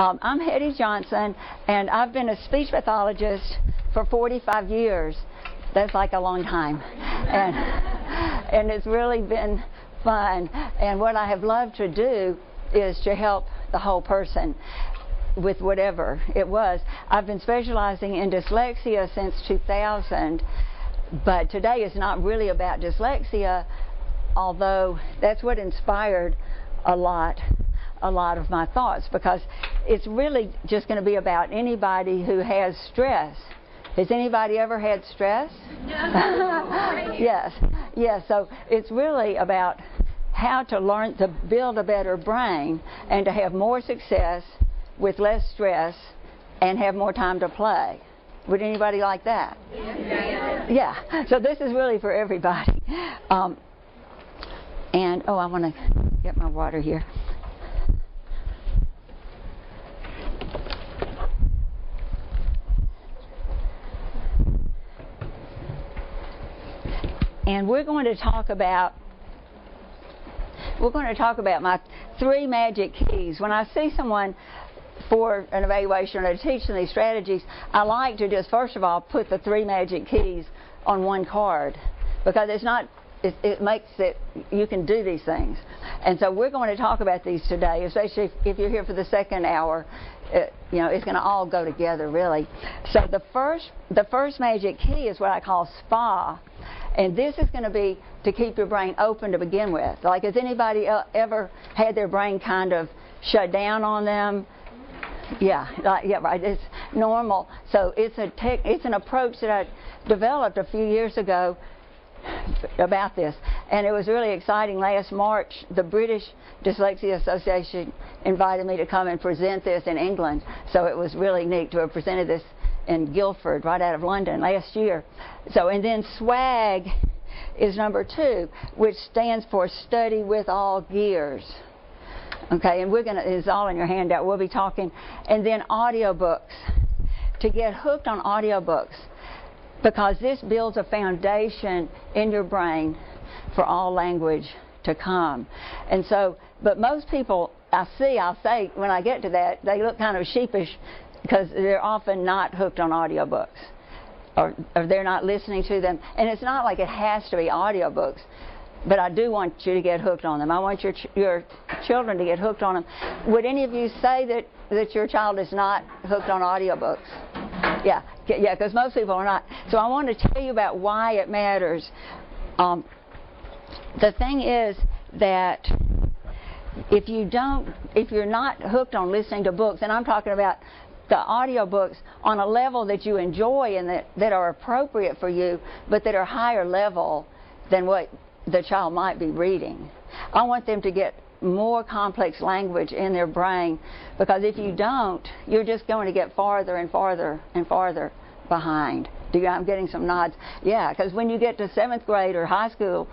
I'm Hettie Johnson, and I've been a speech pathologist for 45 years. That's like a long time. And it's really been fun. And what I have loved to do is to help the whole person with whatever it was. I've been specializing in dyslexia since 2000, but today is not really about dyslexia, although that's what inspired a lot of my thoughts, because it's really just going to be about anybody who has stress. Has anybody ever had stress? Yes. So it's really about how to learn to build a better brain and to have more success with less stress and have more time to play. Would anybody like that? Yeah. So this is really for everybody. I want to get my water here. And we're going to talk about my 3 magic keys. When I see someone for an evaluation or to teach them these strategies, I like to just first of all put the 3 magic keys on one card, because it makes it, you can do these things. And so we're going to talk about these today, especially if you're here for the second hour. It's going to all go together, really. So the first magic key is what I call SPA, and this is going to be to keep your brain open to begin with. Like, has anybody ever had their brain kind of shut down on them? Yeah, right. It's normal. So it's an approach that I developed a few years ago about this, and it was really exciting. Last March, the British Dyslexia Association invited me to come and present this in England, so it was really neat to have presented this in Guildford, right out of London, last year. So, and then SWAG is number 2, which stands for Study with All Gears. Okay, and it's all in your handout. We'll be talking. And then audiobooks. To get hooked on audiobooks, because this builds a foundation in your brain for all language to come. And so, but most people I'll say, when I get to that, they look kind of sheepish because they're often not hooked on audiobooks, or they're not listening to them. And it's not like it has to be audiobooks, but I do want you to get hooked on them. I want your children to get hooked on them. Would any of you say that your child is not hooked on audiobooks? Yeah, because most people are not. So I want to tell you about why it matters. The thing is that if you're not hooked on listening to books, and I'm talking about the audiobooks on a level that you enjoy and that are appropriate for you, but that are higher level than what the child might be reading. I want them to get more complex language in their brain, because if you don't, you're just going to get farther and farther and farther behind. I'm getting some nods. Yeah, because when you get to 7th grade or high school,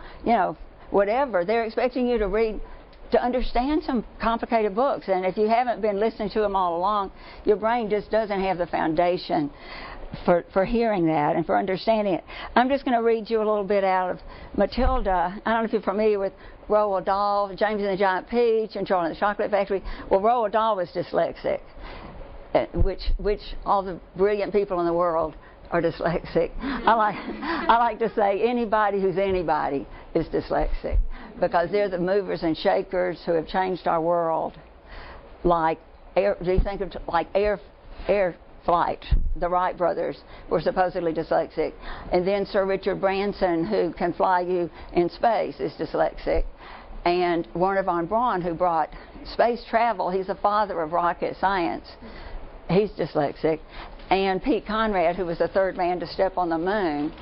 whatever, they're expecting you to read, to understand some complicated books. And if you haven't been listening to them all along, your brain just doesn't have the foundation for hearing that and for understanding it. I'm just going to read you a little bit out of Matilda. I don't know if you're familiar with Roald Dahl, James and the Giant Peach, and Charlie and the Chocolate Factory. Well, Roald Dahl was dyslexic, which all the brilliant people in the world are dyslexic. I like to say anybody who's anybody is dyslexic, because they're the movers and shakers who have changed our world. Like do you think of like air flight? The Wright brothers were supposedly dyslexic, and then Sir Richard Branson, who can fly you in space, is dyslexic, and Wernher von Braun, who brought space travel, he's the father of rocket science, he's dyslexic, and Pete Conrad, who was the 3rd man to step on the moon,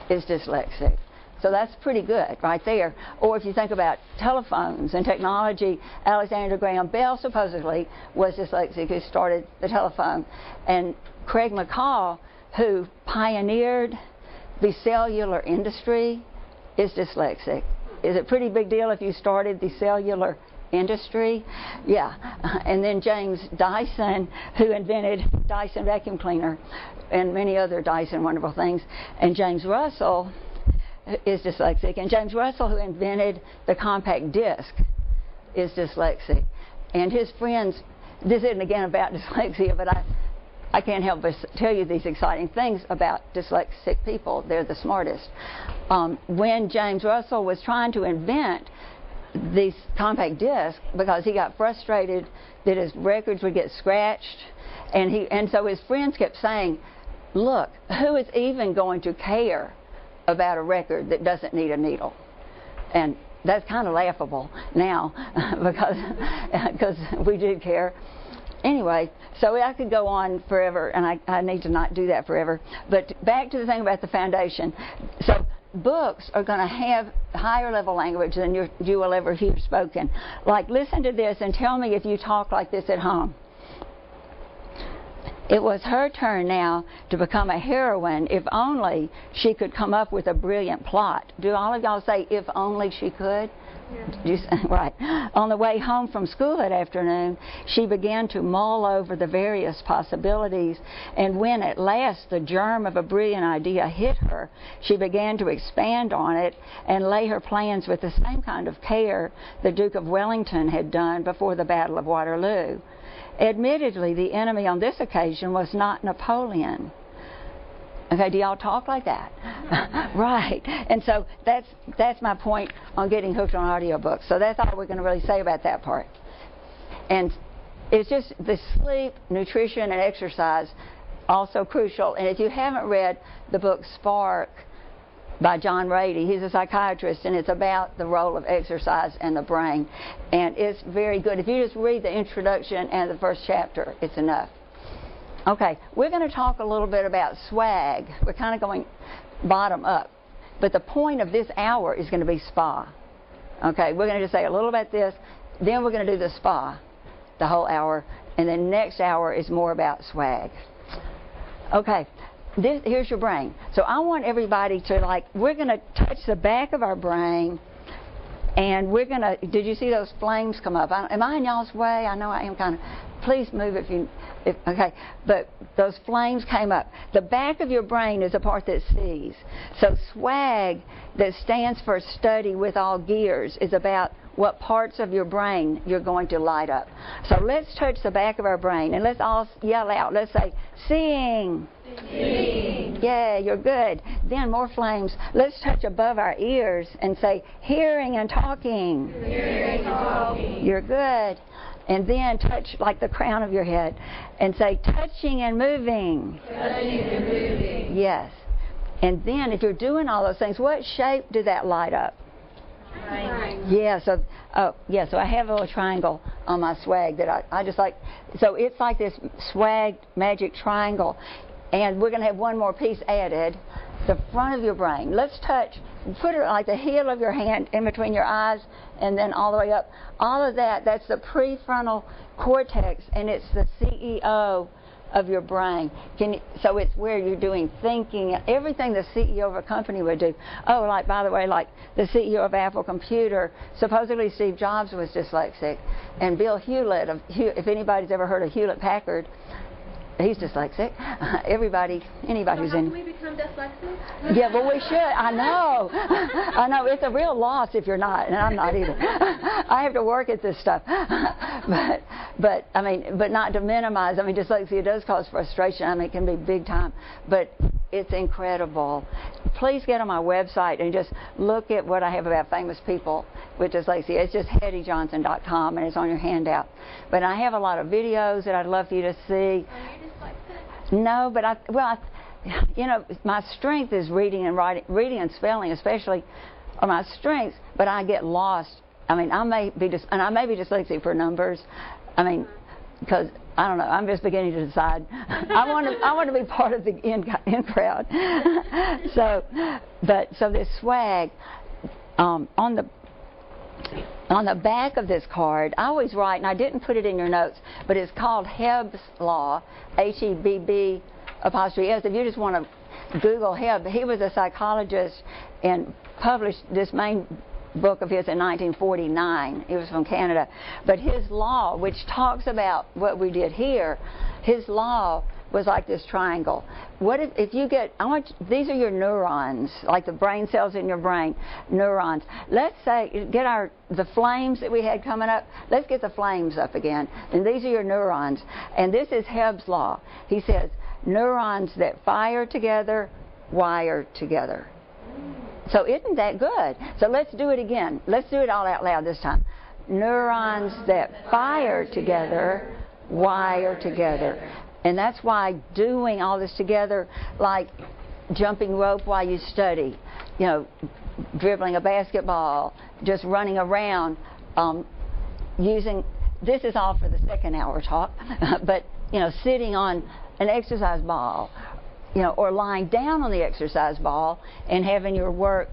is dyslexic. So that's pretty good right there. Or if you think about telephones and technology, Alexander Graham Bell supposedly was dyslexic, who started the telephone. And Craig McCall, who pioneered the cellular industry, is dyslexic. Is it a pretty big deal if you started the cellular industry? Yeah. And then James Dyson, who invented Dyson vacuum cleaner and many other Dyson wonderful things. And James Russell is dyslexic. And James Russell, who invented the compact disc, is dyslexic. And his friends this isn't again about dyslexia, but I can't help but tell you these exciting things about dyslexic people. They're the smartest. When James Russell was trying to invent these compact discs, because he got frustrated that his records would get scratched, and so his friends kept saying, look, who is even going to care about a record that doesn't need a needle? And that's kind of laughable now because we do care. Anyway, so I could go on forever, and I need to not do that forever. But back to the thing about the foundation. So books are going to have higher level language than you will ever hear spoken. Like, listen to this and tell me if you talk like this at home. It was her turn now to become a heroine if only she could come up with a brilliant plot. Do all of y'all say, if only she could? Yeah. Right. On the way home from school that afternoon, she began to mull over the various possibilities, and when at last the germ of a brilliant idea hit her, she began to expand on it and lay her plans with the same kind of care the Duke of Wellington had done before the Battle of Waterloo. Admittedly, the enemy on this occasion was not Napoleon. Okay, do y'all talk like that? Right. And so that's my point on getting hooked on audiobooks. So that's all we're going to really say about that part. And it's just the sleep, nutrition, and exercise also crucial. And if you haven't read the book Spark by John Rady, he's a psychiatrist, and it's about the role of exercise in the brain. And it's very good. If you just read the introduction and the first chapter, it's enough. Okay, we're going to talk a little bit about swag. We're kind of going bottom up. But the point of this hour is going to be spa. Okay, we're going to just say a little about this, then we're going to do the spa the whole hour, and then next hour is more about swag. Okay, here's your brain. So I want everybody to, we're going to touch the back of our brain, and we're going to, did you see those flames come up? Am I in y'all's way? I know I am kind of. Please move okay. But those flames came up. The back of your brain is the part that sees. So SWAG, that stands for study with all gears, is about what parts of your brain you're going to light up. So let's touch the back of our brain, and let's all yell out. Let's say, seeing. Seeing. Yeah, you're good. Then more flames. Let's touch above our ears and say, hearing and talking. Hearing and talking. You're good. And then touch like the crown of your head and say, touching and moving. Touching and moving. Yes. And then if you're doing all those things, what shape did that light up? Triangle. Yeah, so I have a little triangle on my swag that I just like. So it's like this swag magic triangle. And we're going to have one more piece added, the front of your brain. Let's touch, put it like the heel of your hand in between your eyes and then all the way up. All of that, that's the prefrontal cortex, and it's the CEO of your brain. So it's where you're doing thinking, everything the CEO of a company would do. Oh, by the way, like the CEO of Apple Computer, supposedly Steve Jobs was dyslexic, and Bill Hewlett, if anybody's ever heard of Hewlett-Packard, he's dyslexic. Anybody who's in. Can we become dyslexic? Yeah, well, we should. I know. I know. It's a real loss if you're not, and I'm not either. I have to work at this stuff. But not to minimize. Dyslexia does cause frustration. It can be big time. But it's incredible. Please get on my website and just look at what I have about famous people with dyslexia. It's just HettieJohnson.com, and it's on your handout. But I have a lot of videos that I'd love for you to see. No, but my strength is reading and writing, reading and spelling, especially, are my strengths. But I get lost. I may be dyslexic for numbers. Because I don't know. I'm just beginning to decide. I want to be part of the in crowd. So this swag on the back of this card, I always write, and I didn't put it in your notes, but it's called Hebb's Law, H-E-B-B''S. If you just want to Google Hebb, he was a psychologist and published this main book of his in 1949. He was from Canada. But his law, which talks about what we did here, his law was like this triangle. What if you get, these are your neurons, like the brain cells in your brain, neurons. Let's say, the flames that we had coming up, let's get the flames up again. And these are your neurons. And this is Hebb's law. He says, neurons that fire together, wire together. So isn't that good? So let's do it again. Let's do it all out loud this time. Neurons that fire together, wire together. And that's why doing all this together, like jumping rope while you study, dribbling a basketball, just running around, this is all for the second hour talk, but, sitting on an exercise ball, or lying down on the exercise ball and having your work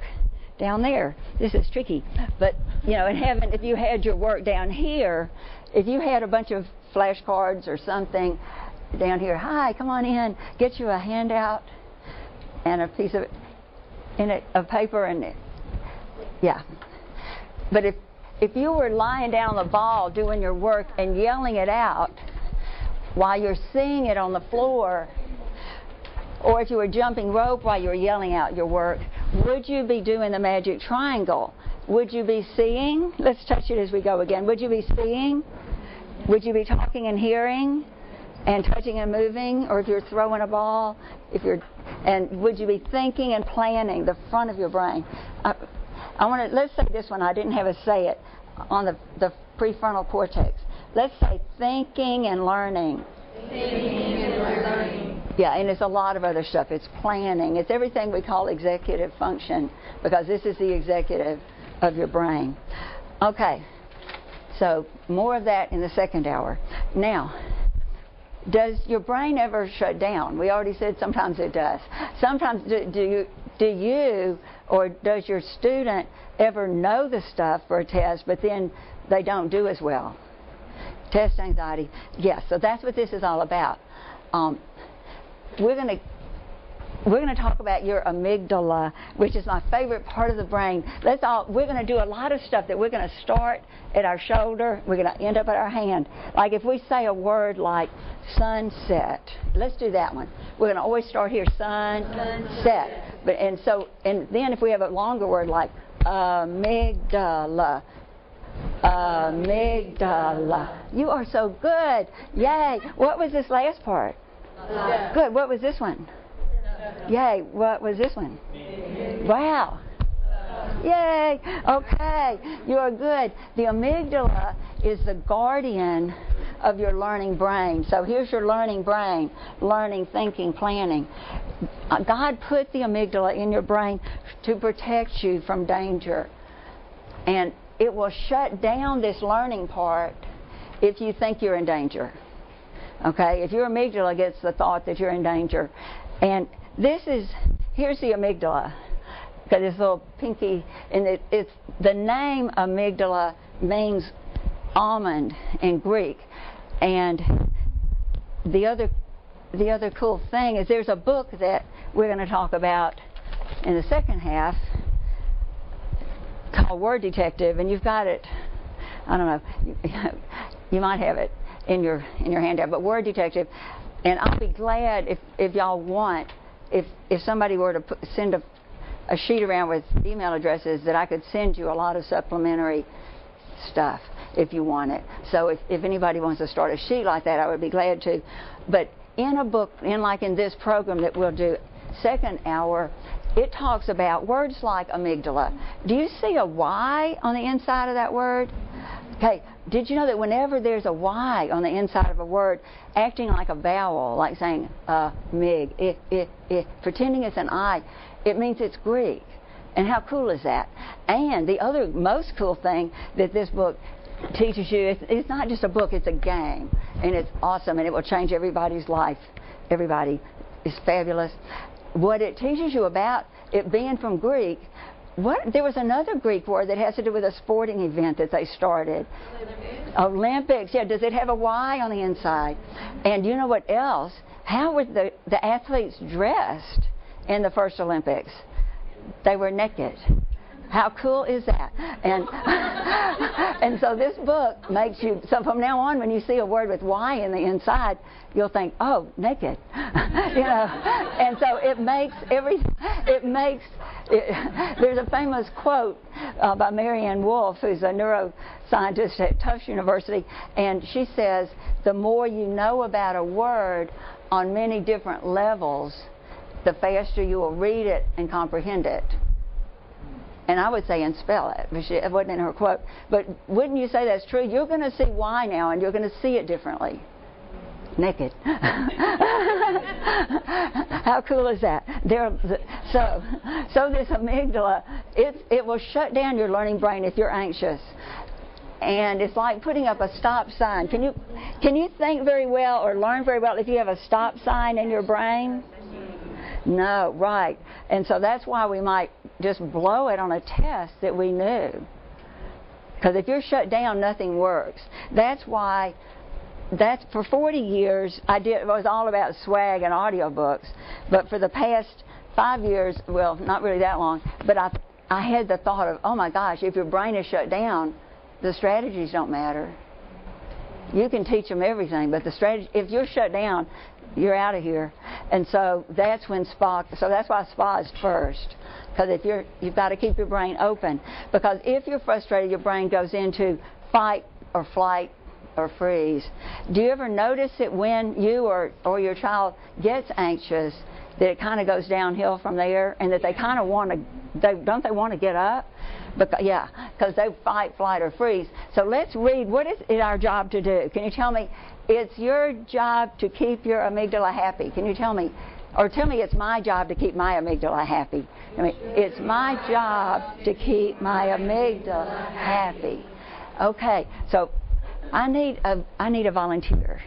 down there. This is tricky, but, if you had your work down here, if you had a bunch of flashcards or something down here, hi, come on in, get you a handout and a piece of paper and yeah. But if you were lying down on the ball doing your work and yelling it out while you're seeing it on the floor, or if you were jumping rope while you were yelling out your work, would you be doing the magic triangle? Would you be seeing? Let's touch it as we go again. Would you be seeing? Would you be talking and hearing? And touching and moving, or if you're throwing a ball, and would you be thinking and planning the front of your brain? Let's say this one. I didn't have us say it on the prefrontal cortex. Let's say thinking and learning. Thinking and learning. Yeah, and it's a lot of other stuff. It's planning. It's everything we call executive function, because this is the executive of your brain. Okay, so more of that in the second hour. Now, does your brain ever shut down? We already said sometimes it does. Sometimes do you or does your student ever know the stuff for a test, but then they don't do as well? Test anxiety. Yes, so that's what this is all about. We're going to talk about your amygdala, which is my favorite part of the brain. We're going to do a lot of stuff that we're going to start at our shoulder. We're going to end up at our hand. Like if we say a word like sunset, let's do that one. We're going to always start here, sunset. And then if we have a longer word like amygdala, amygdala. You are so good. Yay. What was this last part? Good. What was this one? Yay. What was this one? Wow. Yay. Okay. You are good. The amygdala is the guardian of your learning brain. So here's your learning brain. Learning, thinking, planning. God put the amygdala in your brain to protect you from danger. And it will shut down this learning part if you think you're in danger. Okay? If your amygdala gets the thought that you're in danger. And here's the amygdala. Got this little pinky, and it's the name amygdala means almond in Greek. And the other cool thing is there's a book that we're going to talk about in the second half called Word Detective, and you've got it. I don't know. You might have it in your handout, but Word Detective. And I'll be glad if y'all want, if somebody were to send a sheet around with email addresses, that I could send you a lot of supplementary stuff if you want it. So if anybody wants to start a sheet like that, I would be glad to. But in a book, in this program that we'll do second hour, it talks about words like amygdala. Do you see a Y on the inside of that word? Okay, did you know that whenever there's a Y on the inside of a word, acting like a vowel, like saying mig, pretending it's an I, it means it's Greek. And how cool is that? And the other most cool thing that this book teaches you, it's not just a book, it's a game. And it's awesome, and it will change everybody's life. Everybody is fabulous. What it teaches you about it being from Greek, there was another Greek word that has to do with a sporting event that they started. Olympics. Yeah, does it have a Y on the inside? And you know what else? How were the athletes dressed in the first Olympics? They were naked. How cool is that? And and so this book makes you, so from now on when you see a word with Y in the inside, you'll think, oh, naked. And so there's a famous quote by Marianne Wolfe, who's a neuroscientist at Tufts University, and she says, the more you know about a word on many different levels, the faster you will read it and comprehend it. And I would say and spell it, but it wasn't in her quote. But wouldn't you say that's true? You're going to see why now, and you're going to see it differently. Naked. How cool is that? So this amygdala, it will shut down your learning brain if you're anxious. And it's like putting up a stop sign. Can you think very well or learn very well if you have a stop sign in your brain? No, right. And so that's why we might just blow it on a test that we knew. Because if you're shut down, nothing works. That's for 40 years, it was all about swag and audiobooks. But for the past 5 years, well, not really that long, but I had the thought of, oh my gosh, if your brain is shut down, the strategies don't matter. You can teach them everything, but the strategy, if you're shut down, you're out of here. And so that's when why SPA is first. Because you've got to keep your brain open. Because if you're frustrated, your brain goes into fight or flight or freeze. Do you ever notice that when you or your child gets anxious, that it kind of goes downhill from there, and that they kind of want to, don't they want to get up? Because they fight, flight, or freeze. So let's read, what is it our job to do? Can you tell me? It's your job to keep your amygdala happy. Can you tell me? Or tell me it's my job to keep my amygdala happy. I mean, it's my job to keep my amygdala happy. Okay, so I need a volunteer.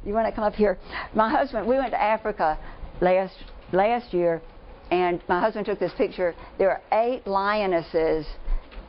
You want to come up here? My husband, we went to Africa last year, and my husband took this picture. There are 8 lionesses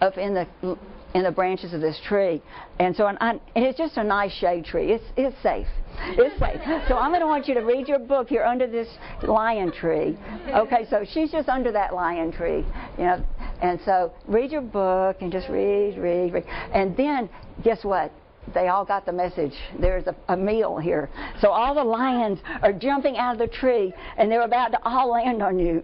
up in the branches of this tree, and so and it's just a nice shade tree. It's safe. It's safe. So I'm going to want you to read your book here under this lion tree. Okay, so she's just under that lion tree, and so read your book and just read, and then guess what? They all got the message. There's a meal here. So all the lions are jumping out of the tree, and they're about to all land on you.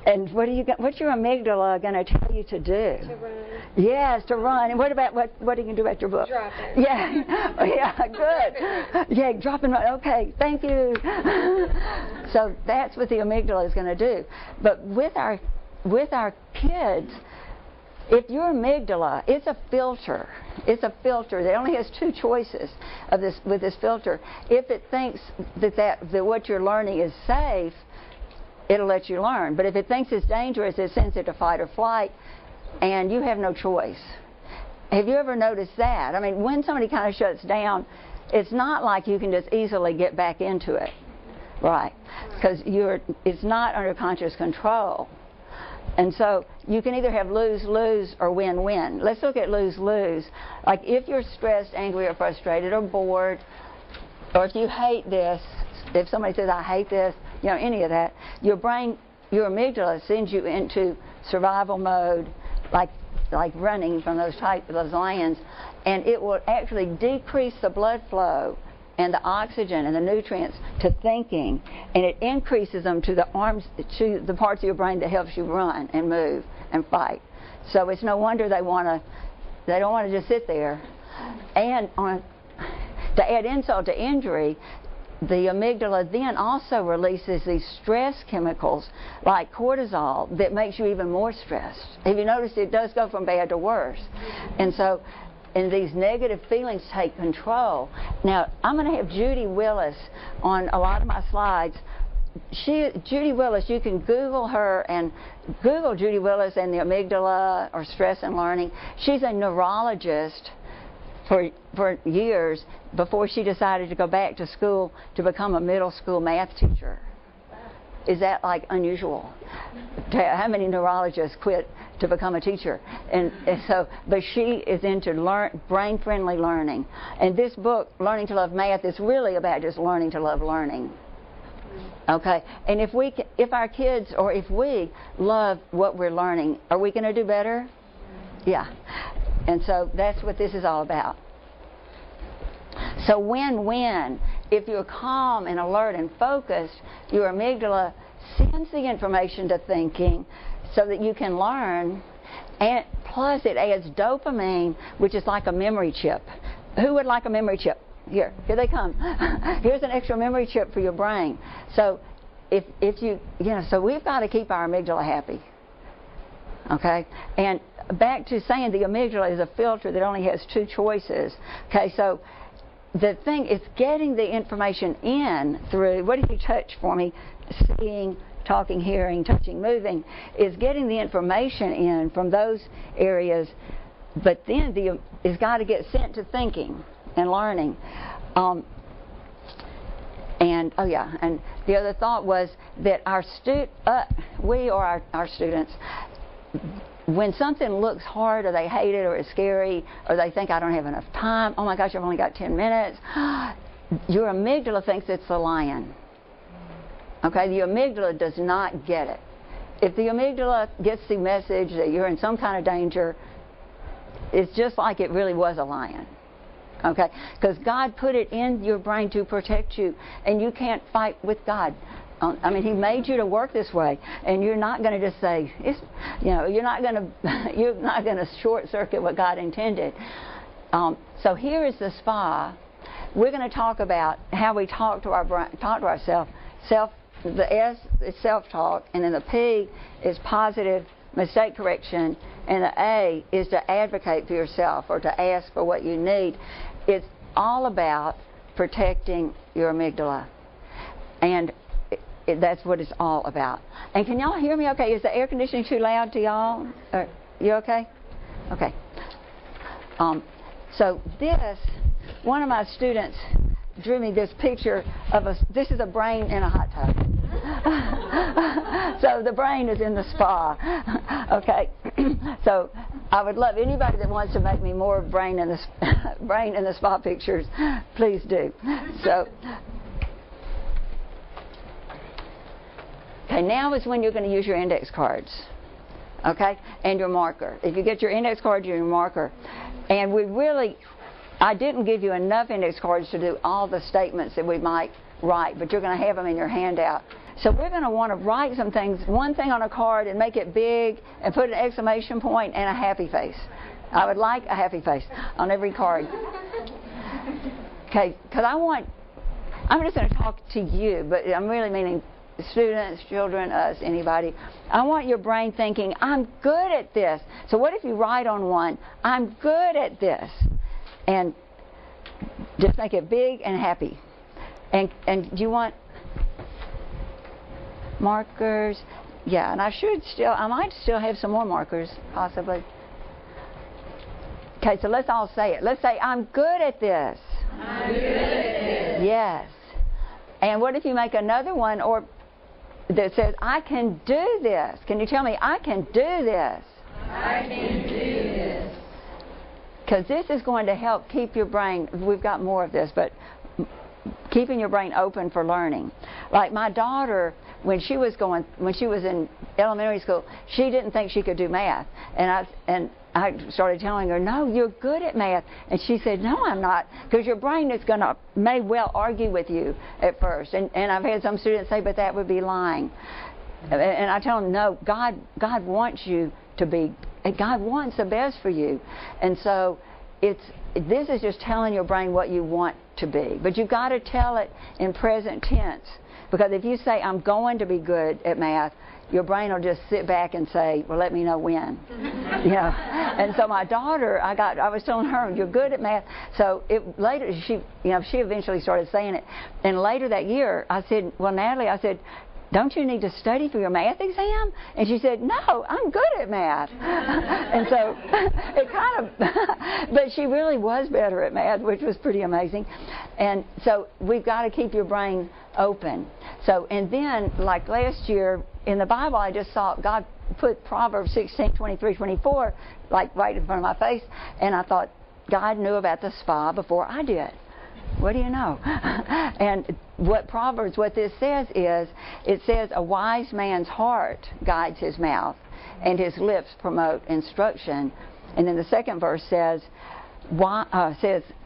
And what's your amygdala going to tell you to do? To run. Yes, to run. And what are you going to do about your book? Drop it. Yeah, good. Yeah, drop and run. Okay, thank you. So that's what the amygdala is going to do. But with our kids, if your amygdala, it's a filter. It's a filter. It only has 2 choices with this filter. If it thinks that what you're learning is safe, it'll let you learn. But if it thinks it's dangerous, it sends it to fight or flight, and you have no choice. Have you ever noticed that? I mean, when somebody kind of shuts down, it's not like you can just easily get back into it, right? Because it's not under conscious control. And so you can either have lose-lose or win-win. Let's look at lose-lose. Like if you're stressed, angry, or frustrated, or bored, or if you hate this, if somebody says, I hate this, any of that, your brain, your amygdala sends you into survival mode, like running from those lions, and it will actually decrease the blood flow and the oxygen and the nutrients to thinking, and it increases them to the parts of your brain that helps you run and move and fight. So it's no wonder they don't want to just sit there. And to add insult to injury, the amygdala then also releases these stress chemicals like cortisol that makes you even more stressed. Have you noticed it does go from bad to worse? And these negative feelings take control. Now, I'm going to have Judy Willis on a lot of my slides. Judy Willis, you can Google her and Google Judy Willis and the amygdala or stress and learning. She's a neurologist for years before she decided to go back to school to become a middle school math teacher. Is that unusual? How many neurologists quit to become a teacher? And but she is into brain-friendly learning. And this book, Learning to Love Math, is really about just learning to love learning. Okay, and if our kids or if we love what we're learning, are we going to do better? Yeah. And so that's what this is all about. So win-win. If you're calm and alert and focused, your amygdala sends the information to thinking so that you can learn, and plus it adds dopamine, which is like a memory chip. Who would like a memory chip? Here they come. Here's an extra memory chip for your brain. So if you know, so we've got to keep our amygdala happy. Okay? And back to saying the amygdala is a filter that only has two choices. Okay, so the thing is getting the information in through, what did you touch for me? Seeing, talking, hearing, touching, moving, is getting the information in from those areas, but then it's got to get sent to thinking and learning. And the other thought was that our students, when something looks hard or they hate it or it's scary or they think I don't have enough time, oh my gosh, I've only got 10 minutes, your amygdala thinks it's the lion. Okay, the amygdala does not get it. If the amygdala gets the message that you're in some kind of danger, it's just like it really was a lion. Okay, because God put it in your brain to protect you, and you can't fight with God. I mean, He made you to work this way, and you're not going to just say, you're not going to short circuit what God intended. So here is the SPA. We're going to talk about how we talk to ourselves. The S is self-talk, and then the P is positive mistake correction, and the A is to advocate for yourself or to ask for what you need. It's all about protecting your amygdala, and that's what it's all about. And can y'all hear me okay? Is the air conditioning too loud to y'all? You okay? Okay. So one of my students drew me this picture of this is a brain in a hot tub. So the brain is in the spa. Okay. So I would love anybody that wants to make me more brain in the spa pictures, please do. So okay, now is when you're going to use your index cards. Okay? And your marker. If you get your index card, your marker. And I didn't give you enough index cards to do all the statements that we might write, but you're going to have them in your handout. So we're going to want to write some things, one thing on a card, and make it big, and put an exclamation point and a happy face. I would like a happy face on every card. Okay, because I'm just going to talk to you, but I'm really meaning students, children, us, anybody. I want your brain thinking, I'm good at this. So what if you write on one, I'm good at this? And just make it big and happy. And do you want markers? Yeah, and I might still have some more markers, possibly. Okay, so let's all say it. Let's say, I'm good at this. I'm good at this. Yes. And what if you make another one that says, I can do this? Can you tell me, I can do this? I can do this. Because this is going to help keep your brain, we've got more of this, but keeping your brain open for learning. Like my daughter, when she was in elementary school, she didn't think she could do math. And I started telling her, no, you're good at math. And she said, no, I'm not, because your brain may well argue with you at first. And I've had some students say, but that would be lying. And I tell them, no, God wants you to be, God wants the best for you. And so this is just telling your brain what you want to be. But you've got to tell it in present tense. Because if you say, I'm going to be good at math, your brain will just sit back and say, well, let me know when. And so my daughter, I was telling her, you're good at math. So later, she eventually started saying it. And later that year, I said, well, Natalie, don't you need to study for your math exam? And she said, no, I'm good at math. And so but she really was better at math, which was pretty amazing. And so we've got to keep your brain open. So, and then, like last year, in the Bible, I just saw God put Proverbs 16, 23, 24, like right in front of my face. And I thought, God knew about the spa before I did. What do you know? And what Proverbs, what this says is, it says a wise man's heart guides his mouth, and his lips promote instruction. And then the second verse says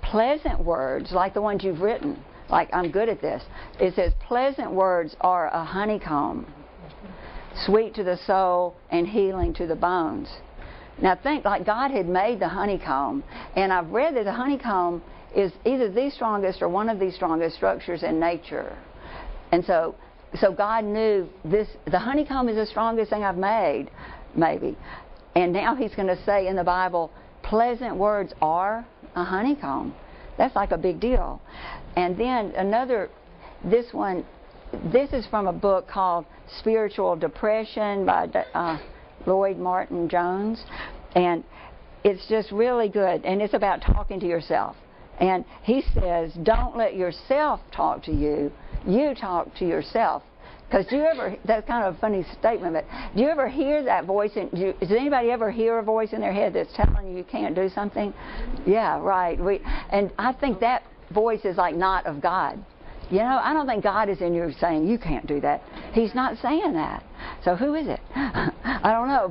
pleasant words, like the ones you've written, like I'm good at this. It says pleasant words are a honeycomb, sweet to the soul and healing to the bones. Now think, like God had made the honeycomb, and I've read that the honeycomb is either the strongest or one of the strongest structures in nature. And so God knew this, the honeycomb is the strongest thing I've made, maybe. And now he's going to say in the Bible, pleasant words are a honeycomb. That's like a big deal. And then this is from a book called Spiritual Depression by Lloyd Martin Jones. And it's just really good. And it's about talking to yourself. And he says, don't let yourself talk to you. You talk to yourself. Because that's kind of a funny statement, but do you ever hear that voice? Does anybody ever hear a voice in their head that's telling you can't do something? Yeah, right. And I think that voice is like not of God. You know, I don't think God is in you saying you can't do that. He's not saying that. So who is it? I don't know,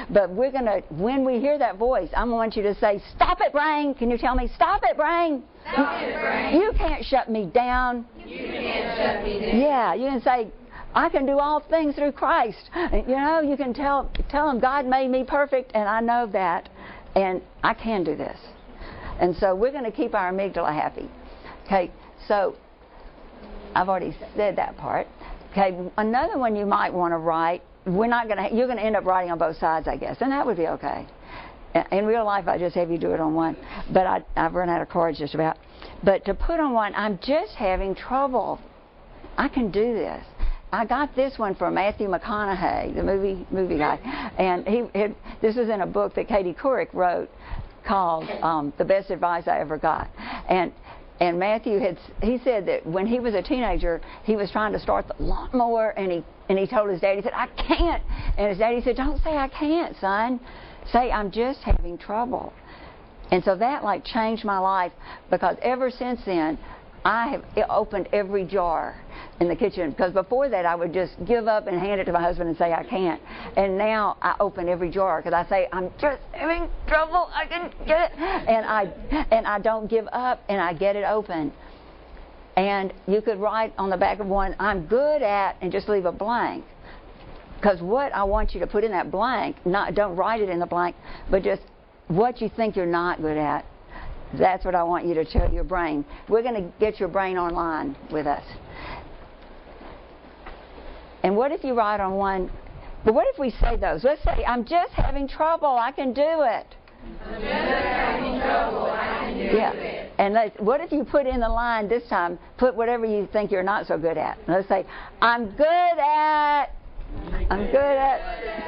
but we're gonna, when we hear that voice, I want you to say, "Stop it, brain!" Can you tell me, "Stop it, brain"? Stop it, brain. You can't shut me down. You can't shut me down. Yeah, you can say, "I can do all things through Christ." You know, you can tell him God made me perfect, and I know that, and I can do this. And so we're going to keep our amygdala happy. Okay, so I've already said that part. Okay, another one you might want to write. You're going to end up writing on both sides, I guess, and that would be okay. In real life, I just have you do it on one, but I've run out of cards just about. But to put on one, I'm just having trouble. I can do this. I got this one from Matthew McConaughey, the movie guy, and this was in a book that Katie Couric wrote called "The Best Advice I Ever Got," and Matthew he said that when he was a teenager, he was trying to start the lawnmower, and he told his daddy, he said, "I can't," and his daddy said, "Don't say I can't, son. Say I'm just having trouble." And so that like changed my life, because ever since then, I have opened every jar in the kitchen, because before that I would just give up and hand it to my husband and say I can't, and now I open every jar because I say I'm just having trouble, I can get it, and I don't give up, and I get it open. And you could write on the back of one, "I'm good at," and just leave a blank, because what I want you to put in that blank, don't write it in the blank, but just what you think you're not good at. That's what I want you to tell your brain. We're going to get your brain online with us. And what if you write on one, but what if we say those? Let's say, "I'm just having trouble, I can do it." I'm just having trouble, I can do it. And what if you put in the line this time, put whatever you think you're not so good at. Let's say, I'm good at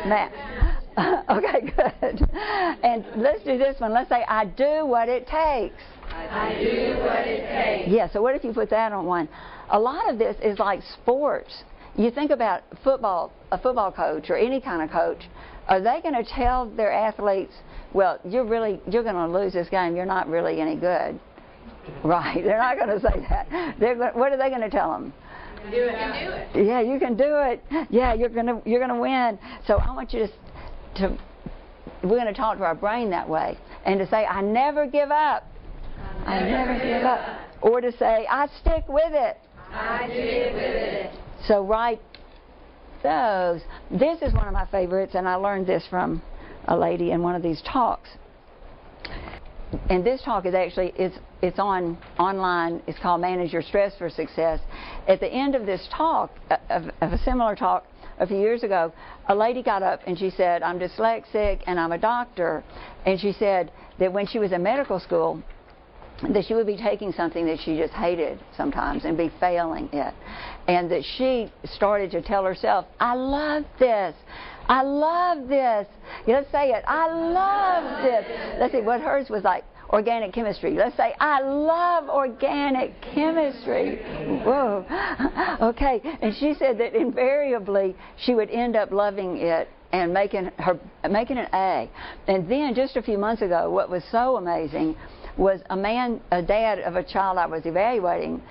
math. Okay, good. And let's do this one. Let's say, "I do what it takes." I do what it takes. Yeah, so what if you put that on one? A lot of this is like sports. You think about a football coach or any kind of coach, are they going to tell their athletes, "Well, you're going to lose this game, you're not really any good"? Right, they're not going to say that. What are they going to tell them? You can do it. Yeah, you can do it. Yeah, you're going to win. So I want you we're going to talk to our brain that way, and to say, "I never give up." I never give up. Or to say, "I stick with it." I stick with it. So write those. This is one of my favorites, and I learned this from a lady in one of these talks. And this talk is actually, it's online. It's called "Manage Your Stress for Success." At the end of this talk, of a similar talk a few years ago, a lady got up and she said, "I'm dyslexic and I'm a doctor." And she said that when she was in medical school, that she would be taking something that she just hated sometimes and be failing it. And that she started to tell herself, "I love this. I love this." Let's say it. "I love this." Let's see, what hers was like, organic chemistry. Let's say, "I love organic chemistry." Whoa. Okay. And she said that invariably she would end up loving it and making an A. And then just a few months ago, what was so amazing was a dad of a child I was evaluating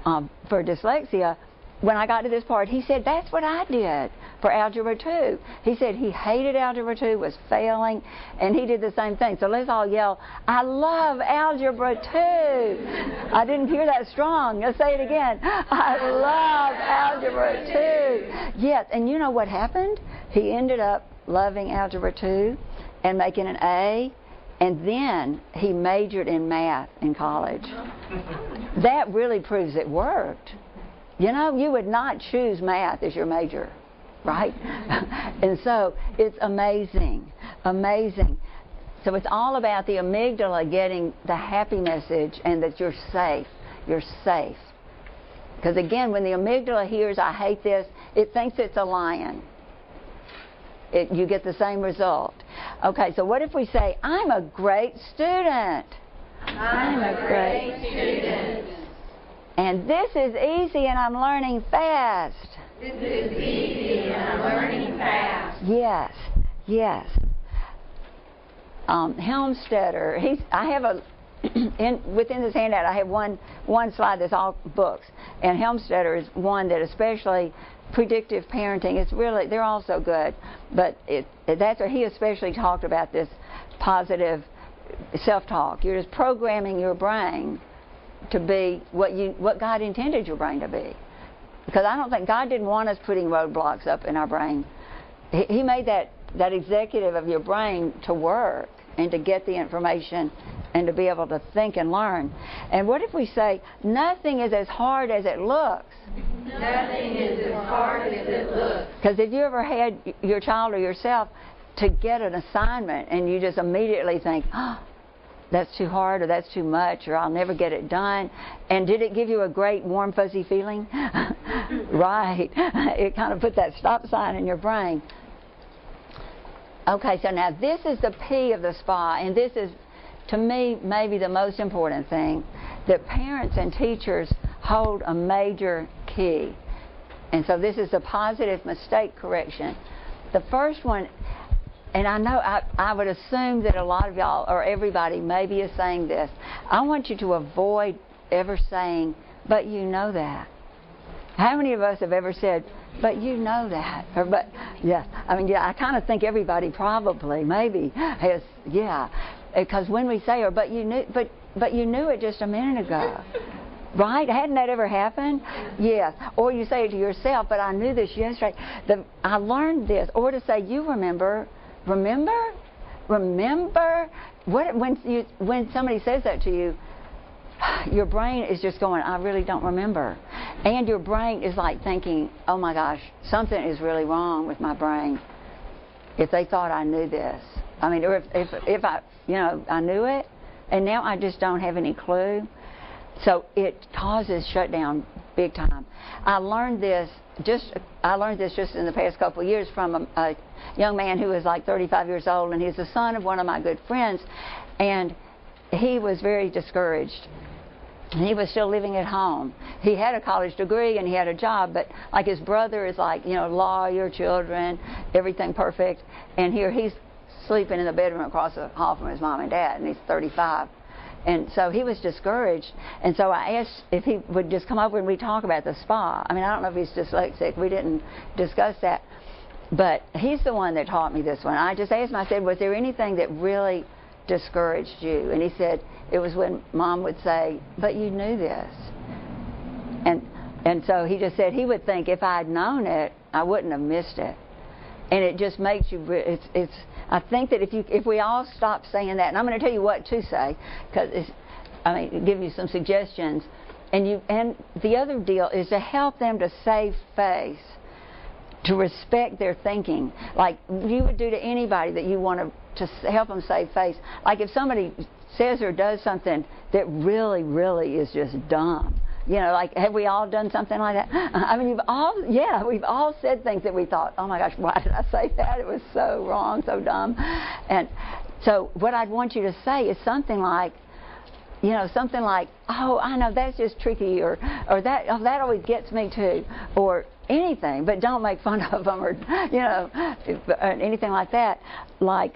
for dyslexia. When I got to this part, he said, that's what I did for Algebra 2. He said he hated Algebra 2, was failing, and he did the same thing. So let's all yell, I love Algebra 2. I didn't hear that strong. Let's say it again. I love Algebra 2. Yes, and you know what happened? He ended up loving Algebra 2 and making an A, and then he majored in math in college. That really proves it worked. You know, you would not choose math as your major, right? And so it's amazing, amazing. So it's all about the amygdala getting the happy message and that you're safe. You're safe. Because again, when the amygdala hears, I hate this, it thinks it's a lion. You get the same result. Okay, so what if we say, I'm a great student? I'm a great student. And this is easy and I'm learning fast. This is easy and I'm learning fast. Yes, yes. Helmstetter, I have within this handout I have one slide that's all books. And Helmstetter is one that especially predictive parenting, it's really, they're all so good. But that's where he especially talked about this positive self-talk. You're just programming your brain to be what God intended your brain to be. Because I don't think God didn't want us putting roadblocks up in our brain. He made that executive of your brain to work and to get the information and to be able to think and learn. And what if we say, nothing is as hard as it looks? Nothing is as hard as it looks. Because if you ever had your child or yourself to get an assignment and you just immediately think, oh, that's too hard, or that's too much, or I'll never get it done. And did it give you a great warm fuzzy feeling? Right. It kind of put that stop sign in your brain. Okay, so now this is the P of the SPA, and this is, to me, maybe the most important thing, that parents and teachers hold a major key. And so this is the positive mistake correction. The first one, and I know I would assume that a lot of y'all or everybody maybe is saying this. I want you to avoid ever saying, but you know that. How many of us have ever said, but you know that? Or, but, yeah, I mean, yeah, I kind of think everybody probably, maybe, has, yeah. Because when we say, or but you knew it just a minute ago. Right? Hadn't that ever happened? Yes. Or you say it to yourself, but I knew this yesterday. I learned this. Or to say, you remember. Remember? When somebody says that to you, your brain is just going, I really don't remember. And your brain is like thinking, oh my gosh, something is really wrong with my brain. If they thought I knew this. I mean, or if I, I knew it, and now I just don't have any clue. So it causes shutdown big time. I learned this just in the past couple of years from a young man who was like 35 years old, and he's the son of one of my good friends, and he was very discouraged. He was still living at home. He had a college degree and he had a job, but like his brother is like, lawyer, children, everything perfect, and here he's sleeping in the bedroom across the hall from his mom and dad, and he's 35. And so he was discouraged, and so I asked if he would just come over and we'd talk about the SPA. I mean, I don't know if he's dyslexic. We didn't discuss that. But he's the one that taught me this one. I just asked him, I said, was there anything that really discouraged you? And he said, it was when Mom would say, but you knew this. And so he just said he would think if I had known it, I wouldn't have missed it. And it just makes you, I think that if we all stop saying that, and I'm going to tell you what to say, because give you some suggestions, and the other deal is to help them to save face, to respect their thinking, like you would do to anybody that you want to help them save face. Like if somebody says or does something that really, really is just dumb. Like, have we all done something like that? I mean, we've all said things that we thought, oh my gosh, why did I say that? It was so wrong, so dumb. And so what I'd want you to say is something like, oh, I know, that's just tricky, or that always gets me too, or anything, but don't make fun of them, or, anything like that. Like,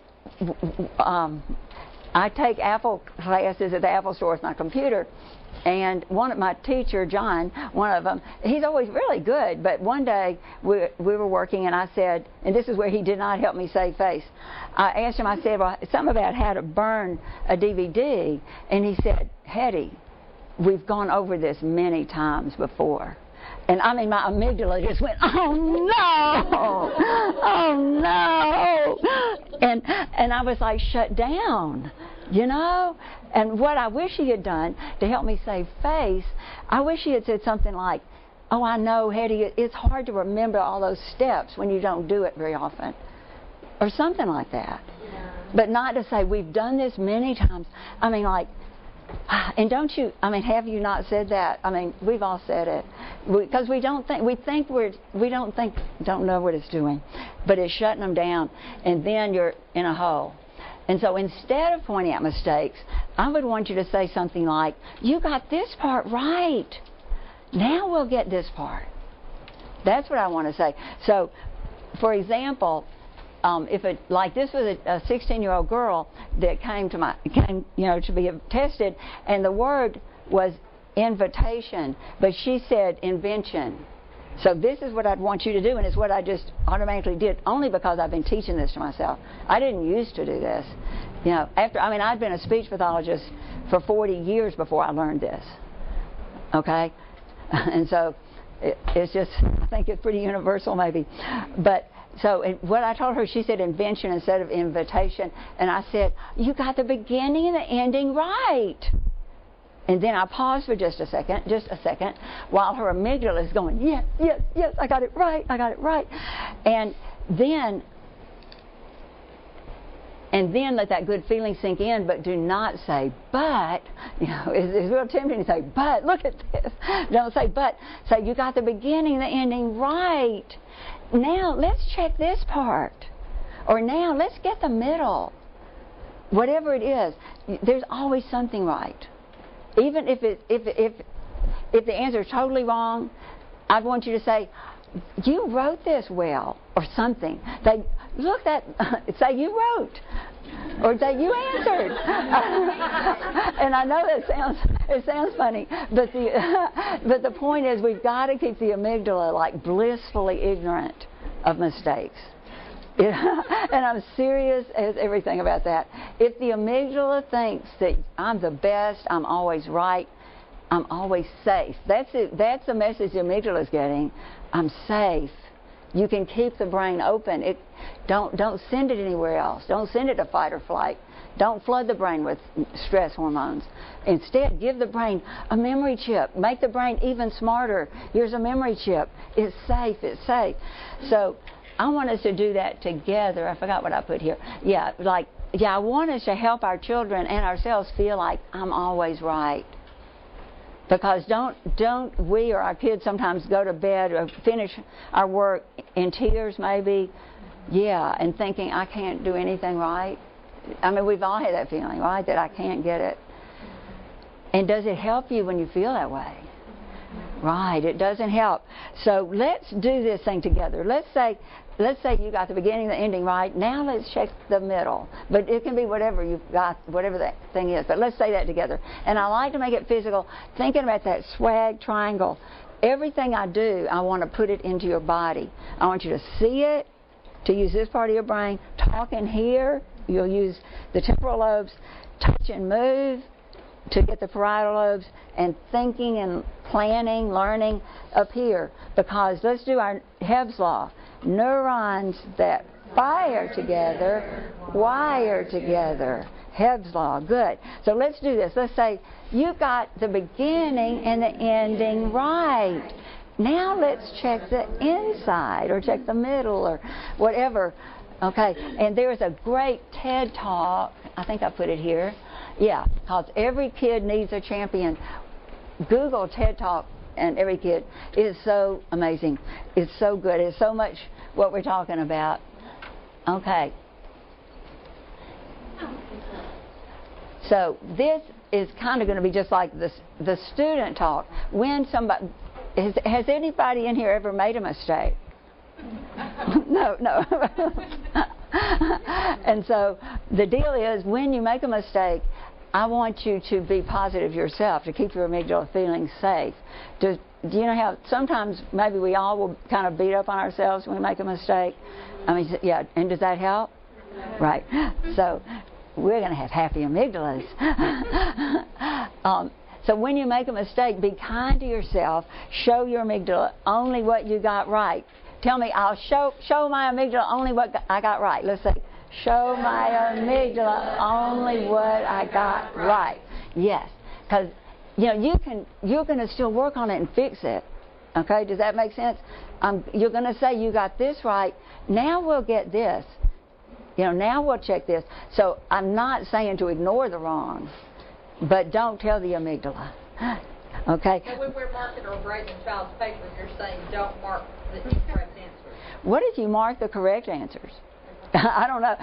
I take Apple classes at the Apple store with my computer. And one of my teacher, John, one of them, he's always really good. But one day we were working, and I said, and this is where he did not help me save face. I asked him, I said, well, something about how to burn a DVD. And he said, Hettie, we've gone over this many times before. And I mean, my amygdala just went, oh no, oh no. And I was like shut down, you know. And what I wish he had done to help me save face, I wish he had said something like, oh, I know, Hettie, it's hard to remember all those steps when you don't do it very often. Or something like that. Yeah. But not to say, we've done this many times. I mean, like, and don't you, I mean, have you not said that? I mean, we've all said it. Because we don't know what it's doing. But it's shutting them down. And then you're in a hole. And so instead of pointing out mistakes, I would want you to say something like, you got this part right. Now we'll get this part. That's what I want to say. So, for example, if it, like this was a 16-year-old girl that came to be tested, and the word was invitation, but she said invention. So this is what I'd want you to do, and it's what I just automatically did, only because I've been teaching this to myself. I didn't used to do this. You know, I'd been a speech pathologist for 40 years before I learned this. Okay? And so it's just, I think it's pretty universal maybe. But so what I told her, she said invention instead of invitation, and I said, you got the beginning and the ending right. And then I paused for just a second, while her amygdala is going, yes, yes, yes, I got it right. And then let that good feeling sink in, but do not say, but, you know, it's real tempting to say, but, look at this. Don't say, but. Say, you got the beginning and the ending right. Now, let's check this part. Or now, let's get the middle. Whatever it is, there's always something right. Even if the answer is totally wrong, I want you to say, you wrote this well, or something. Say, look, say you wrote, or say you answered. And I know it sounds funny, but the point is, we've got to keep the amygdala like blissfully ignorant of mistakes. And I'm serious as everything about that. If the amygdala thinks that I'm the best, I'm always right, I'm always safe. That's it. That's the message the amygdala is getting. I'm safe. You can keep the brain open. Don't send it anywhere else. Don't send it to fight or flight. Don't flood the brain with stress hormones. Instead, give the brain a memory chip. Make the brain even smarter. Here's a memory chip. It's safe. It's safe. So I want us to do that together. I forgot what I put here. I want us to help our children and ourselves feel like I'm always right. Because don't we or our kids sometimes go to bed or finish our work in tears maybe? Yeah, and thinking I can't do anything right. I mean, we've all had that feeling, right? That I can't get it. And does it help you when you feel that way? Right, it doesn't help. So let's do this thing together. Let's say you got the beginning and the ending right. Now let's check the middle. But it can be whatever you've got, whatever that thing is. But let's say that together. And I like to make it physical, thinking about that swag triangle. Everything I do, I want to put it into your body. I want you to see it, to use this part of your brain. Talk and hear, you'll use the temporal lobes. Touch and move, to get the parietal lobes, and thinking and planning, learning up here. Because let's do our Hebb's law. Neurons that fire together, wire together. Hebb's law, good. So let's do this. Let's say you got the beginning and the ending right. Now let's check the inside, or check the middle, or whatever. Okay, and there's a great TED Talk, I think I put it here. Yeah, because every kid needs a champion. Google TED Talk and every kid. It is so amazing. It's so good. It's so much what we're talking about. Okay. So this is kind of going to be just like the student talk. When somebody, has anybody in here ever made a mistake? No. And so the deal is, when you make a mistake, I want you to be positive yourself, to keep your amygdala feeling safe. Do you know how sometimes maybe we all will kind of beat up on ourselves when we make a mistake? I mean, yeah, and does that help? Right. So we're going to have happy amygdalas. So when you make a mistake, be kind to yourself. Show your amygdala only what you got right. Tell me, I'll show my amygdala only what I got right. Let's say, show my amygdala only what I got right. Yes, because you're going to still work on it and fix it. Okay, does that make sense? You're going to say, you got this right. Now we'll get this. Now we'll check this. So I'm not saying to ignore the wrong, but don't tell the amygdala. Okay? And when we're marking or grading a child's paper, you're saying don't mark the incorrect answers. What if you mark the correct answers? I don't know.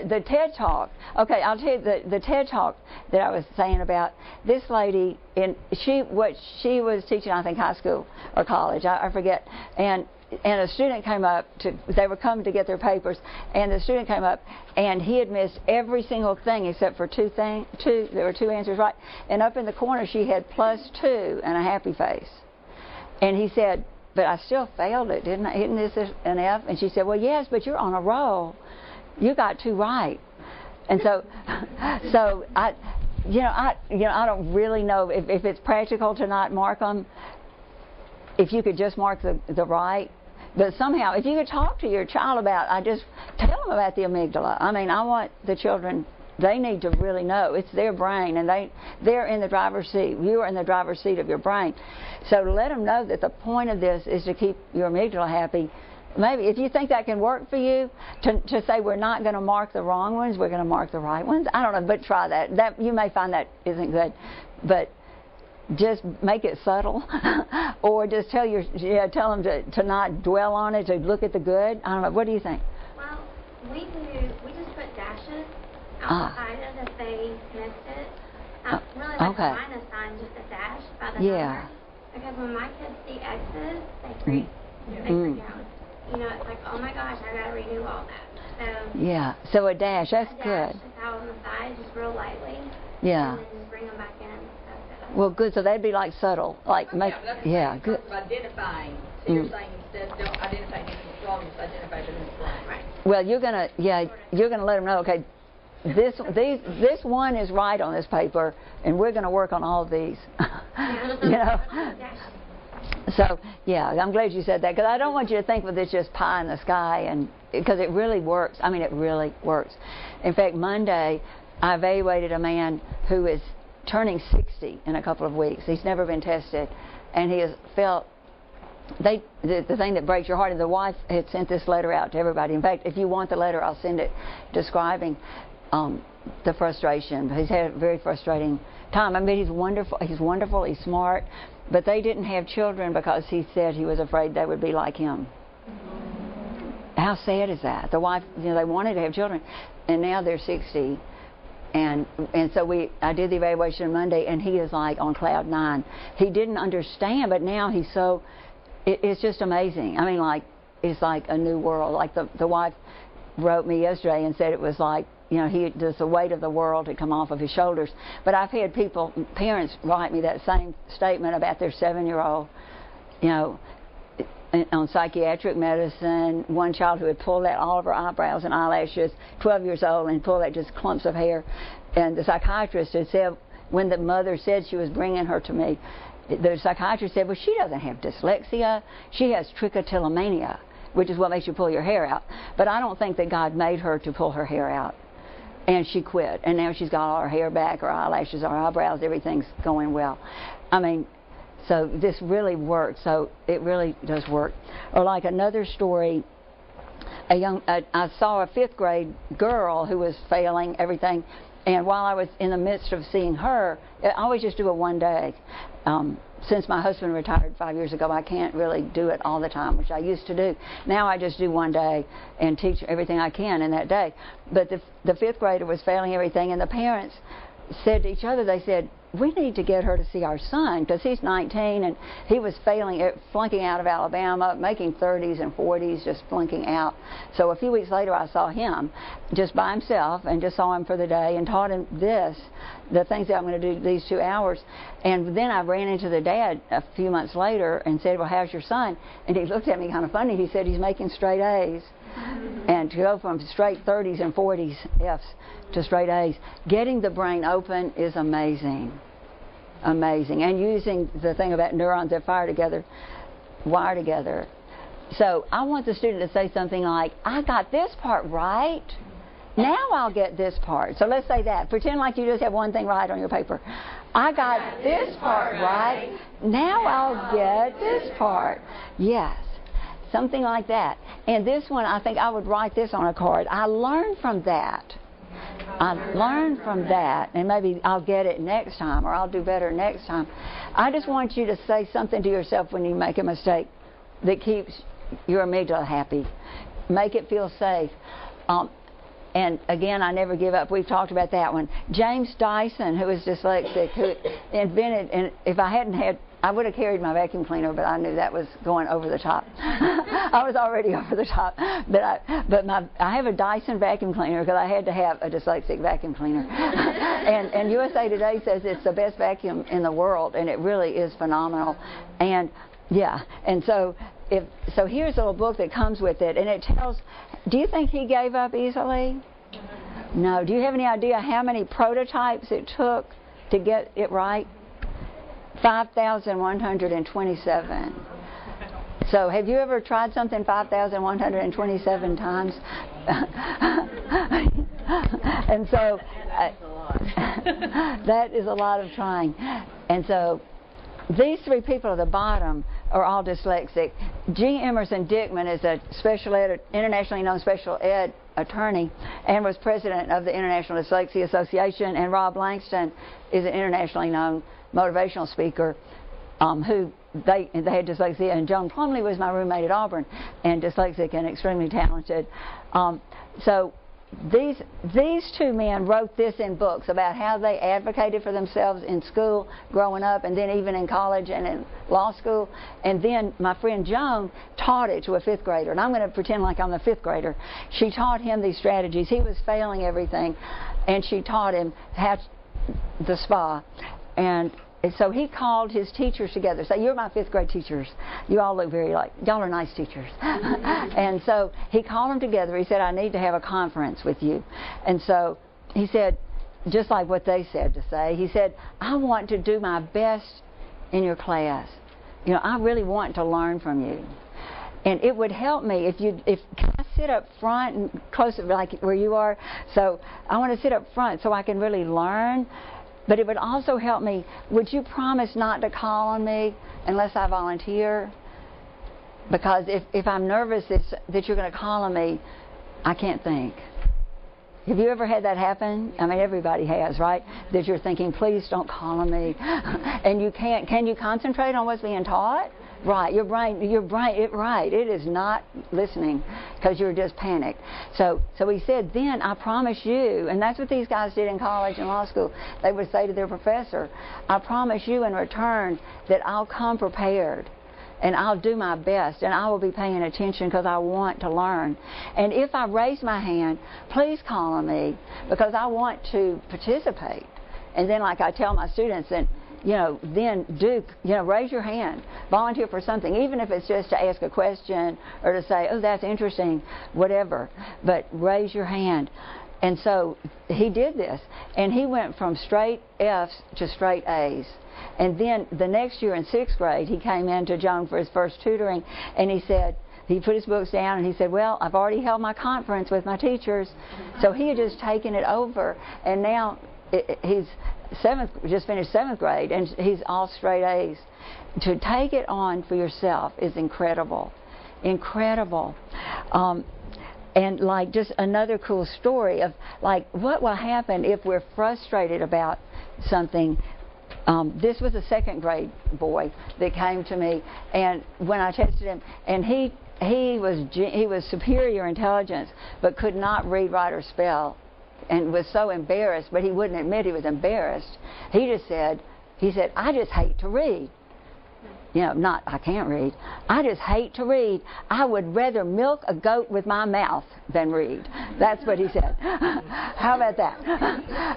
The TED Talk. Okay, I'll tell you the TED Talk that I was saying about. This lady, what she was teaching, I think high school or college, I forget. And a student came up they were coming to get their papers, and the student came up, and he had missed every single thing except for two. There were two answers right, and up in the corner she had +2 and a happy face. And he said, but I still failed it, didn't I? Isn't this an F? And she said, well, yes, but you're on a roll. You got 2 right. And so I don't really know if it's practical to not mark them. If you could just mark the right, but somehow, if you could talk to your child about, I just tell them about the amygdala. I mean, I want the children. They need to really know it's their brain, and they're in the driver's seat. You are in the driver's seat of your brain. So to let them know that the point of this is to keep your amygdala happy. Maybe if you think that can work for you, to say we're not going to mark the wrong ones, we're going to mark the right ones. I don't know, but try that. That you may find that isn't good, but just make it subtle, or just tell them to not dwell on it, to look at the good. I don't know. What do you think? Well, we just put dashes outside of if they missed it. Really like okay. a minus sign, just a dash by the yeah. number. Because when my kids see X's, they freak out. It's like, oh my gosh, I gotta redo all that. So yeah. So a dash, that's a dash good. Just out on the side, just real lightly. Yeah. And then just bring them back in. Well, good. So that'd be like subtle, like make. Yeah, good. Identifying. So you're saying instead don't identify anything wrong, just identify the wrong. Right. Well, you're gonna let them know. Okay, this one is right on this paper, and we're gonna work on all of these. So yeah, I'm glad you said that, because I don't want you to think that it's just pie in the sky, and because it really works. I mean, it really works. In fact, Monday I evaluated a man who is turning 60 in a couple of weeks. He's never been tested, and he has felt the thing that breaks your heart. And the wife had sent this letter out to everybody. In fact, if you want the letter, I'll send it, describing the frustration. He's had a very frustrating time. I mean, he's wonderful. He's smart, but they didn't have children because he said he was afraid they would be like him. How sad is that? The wife, they wanted to have children, and now they're 60. And so I did the evaluation Monday, and he is like on cloud 9. He didn't understand, but now he's so. It's just amazing. I mean, like, it's like a new world. Like the wife wrote me yesterday and said it was like, just the weight of the world had come off of his shoulders. But I've had parents write me that same statement about their 7-year-old, on psychiatric medicine. One child who had pulled out all of her eyebrows and eyelashes, 12 years old, and pulled out just clumps of hair. And the psychiatrist had said, when the mother said she was bringing her to me, the psychiatrist said, well, she doesn't have dyslexia. She has trichotillomania, which is what makes you pull your hair out. But I don't think that God made her to pull her hair out. And she quit. And now she's got all her hair back, her eyelashes, her eyebrows, everything's going well. I mean, so this really works. So it really does work. Or like another story, I saw a 5th grade girl who was failing everything, and while I was in the midst of seeing her, I always just do a one day. Since my husband retired 5 years ago, I can't really do it all the time, which I used to do. Now I just do one day and teach everything I can in that day. But the 5th grader was failing everything, and the parents said to each other, they said, we need to get her to see our son, because he's 19 and he was flunking out of Alabama, making 30s and 40s, just flunking out. So a few weeks later I saw him just by himself, and just saw him for the day and taught him the things that I'm going to do these 2 hours. And then I ran into the dad a few months later and said, well, how's your son? And he looked at me kind of funny. He said he's making straight A's. And to go from straight 30s and 40s F's to straight A's, getting the brain open is amazing. Amazing. And using the thing about neurons that wire together. So I want the student to say something like, I got this part right. Now I'll get this part. So let's say that. Pretend like you just have one thing right on your paper. I got this part right. Now I'll get this part. Yes. Something like that. And this one, I think I would write this on a card. I learned from that. I learned from that, and maybe I'll get it next time, or I'll do better next time. I just want you to say something to yourself when you make a mistake that keeps your amygdala happy. Make it feel safe. And again, I never give up. We've talked about that one. James Dyson, who is dyslexic, who invented, and if I hadn't had, I would have carried my vacuum cleaner, but I knew that was going over the top. I was already over the top. But I have a Dyson vacuum cleaner because I had to have a dyslexic vacuum cleaner. and USA Today says it's the best vacuum in the world, and it really is phenomenal. And yeah, and so here's a little book that comes with it, and it tells. Do you think he gave up easily? No. Do you have any idea how many prototypes it took to get it right? 5,127. So have you ever tried something 5,127 times? And so that is a lot of trying. And so these three people at the bottom are all dyslexic. G. Emerson Dickman is a internationally known special ed attorney and was president of the International Dyslexia Association, and Rob Langston is an internationally known motivational speaker who they had dyslexia, and Joan Plumley was my roommate at Auburn, and dyslexic and extremely talented. So these two men wrote this in books about how they advocated for themselves in school growing up, and then even in college and in law school. And then my friend Joan taught it to a 5th grader, and I'm going to pretend like I'm the 5th grader. She taught him these strategies. He was failing everything, and she taught him how the SPA. And so he called his teachers together. Say, you're my 5th grade teachers. You all look very like, y'all are nice teachers. And so he called them together. He said, I need to have a conference with you. And so he said, just like what they said to say, he said, I want to do my best in your class. You know, I really want to learn from you. And it would help me if can I sit up front and close like where you are? So I want to sit up front so I can really learn. But it would also help me. Would you promise not to call on me unless I volunteer? Because if I'm nervous that you're going to call on me, I can't think. Have you ever had that happen? I mean, everybody has, right? That you're thinking, please don't call on me. And you can't. Can you concentrate on what's being taught? Right, your brain, it is not listening because you're just panicked. So he said, then I promise you, and that's what these guys did in college and law school. They would say to their professor, I promise you in return that I'll come prepared and I'll do my best and I will be paying attention because I want to learn. And if I raise my hand, please call on me because I want to participate. And then like I tell my students, then raise your hand, volunteer for something, even if it's just to ask a question or to say, oh, that's interesting, whatever, but raise your hand. And so he did this, and he went from straight F's to straight A's. And then the next year in 6th grade, he came in to Joan for his first tutoring, and he said, he put his books down and he said, well, I've already held my conference with my teachers. So he had just taken it over, and now he's just finished 7th grade, and he's all straight A's. To take it on for yourself is incredible. Incredible. And like just another cool story of like what will happen if we're frustrated about something. This was a 2nd grade boy that came to me, and when I tested him, and he was superior intelligence but could not read, write, or spell and was so embarrassed, but he wouldn't admit he was embarrassed. He said, I just hate to read. Not I can't read. I just hate to read. I would rather milk a goat with my mouth than read. That's what he said. How about that?